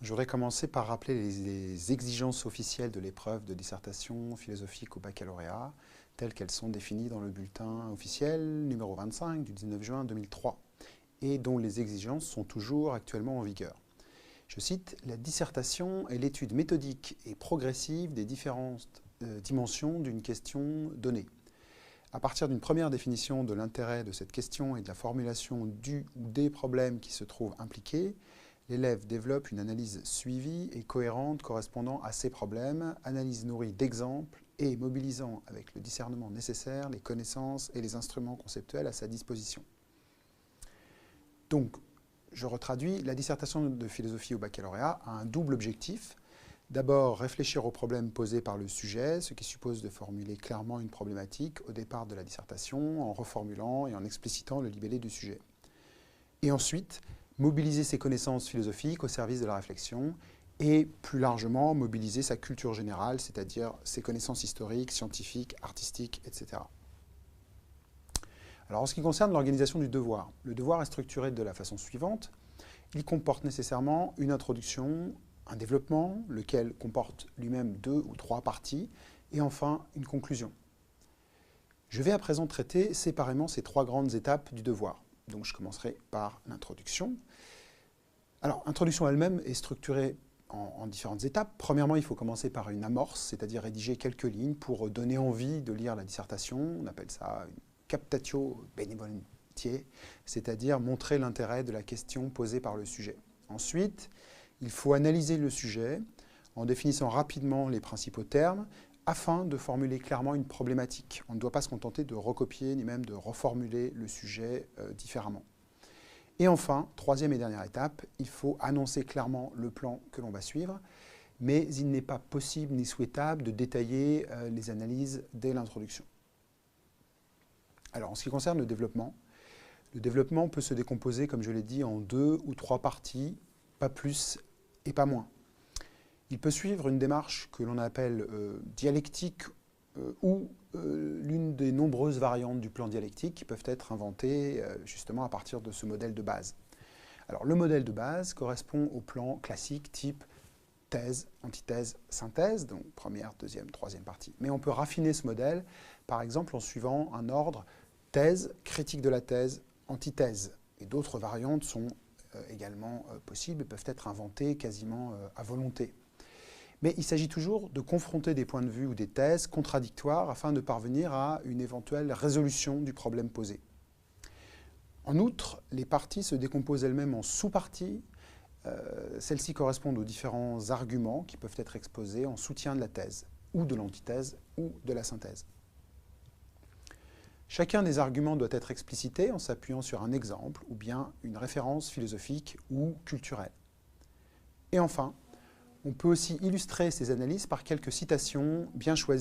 Je voudrais commencer par rappeler les exigences officielles de l'épreuve de dissertation philosophique au baccalauréat, telles qu'elles sont définies dans le bulletin officiel numéro 25 du 19 juin 2003, et dont les exigences sont toujours actuellement en vigueur. Je cite, « La dissertation est l'étude méthodique et progressive des différentes dimensions d'une question donnée. À partir d'une première définition de l'intérêt de cette question et de la formulation du ou des problèmes qui se trouvent impliqués, l'élève développe une analyse suivie et cohérente correspondant à ces problèmes, analyse nourrie d'exemples et mobilisant avec le discernement nécessaire les connaissances et les instruments conceptuels à sa disposition. » Donc, je retraduis, la dissertation de philosophie au baccalauréat a un double objectif. D'abord, réfléchir aux problèmes posés par le sujet, ce qui suppose de formuler clairement une problématique au départ de la dissertation, en reformulant et en explicitant le libellé du sujet. Et ensuite, mobiliser ses connaissances philosophiques au service de la réflexion et, plus largement, mobiliser sa culture générale, c'est-à-dire ses connaissances historiques, scientifiques, artistiques, etc. Alors, en ce qui concerne l'organisation du devoir, le devoir est structuré de la façon suivante. Il comporte nécessairement une introduction, un développement, lequel comporte lui-même 2 ou 3 parties, et enfin une conclusion. Je vais à présent traiter séparément ces 3 grandes étapes du devoir. Donc je commencerai par l'introduction. Alors, l'introduction elle-même est structurée en différentes étapes. Premièrement, il faut commencer par une amorce, c'est-à-dire rédiger quelques lignes pour donner envie de lire la dissertation. On appelle ça une captatio benevolentiae, c'est-à-dire montrer l'intérêt de la question posée par le sujet. Ensuite, il faut analyser le sujet en définissant rapidement les principaux termes afin de formuler clairement une problématique. On ne doit pas se contenter de recopier ni même de reformuler le sujet différemment. Et enfin, troisième et dernière étape, il faut annoncer clairement le plan que l'on va suivre, mais il n'est pas possible ni souhaitable de détailler les analyses dès l'introduction. Alors, en ce qui concerne le développement peut se décomposer, comme je l'ai dit, en 2 ou 3 parties, pas plus et pas moins. Il peut suivre une démarche que l'on appelle dialectique ou l'une des nombreuses variantes du plan dialectique qui peuvent être inventées justement à partir de ce modèle de base. Alors, le modèle de base correspond au plan classique type thèse, antithèse, synthèse, donc première, deuxième, troisième partie. Mais on peut raffiner ce modèle, par exemple, en suivant un ordre thèse, critique de la thèse, antithèse. Et d'autres variantes sont également possibles et peuvent être inventées quasiment à volonté. Mais il s'agit toujours de confronter des points de vue ou des thèses contradictoires afin de parvenir à une éventuelle résolution du problème posé. En outre, les parties se décomposent elles-mêmes en sous-parties. Celles-ci correspondent aux différents arguments qui peuvent être exposés en soutien de la thèse, ou de l'antithèse, ou de la synthèse. Chacun des arguments doit être explicité en s'appuyant sur un exemple ou bien une référence philosophique ou culturelle. Et enfin, on peut aussi illustrer ces analyses par quelques citations bien choisies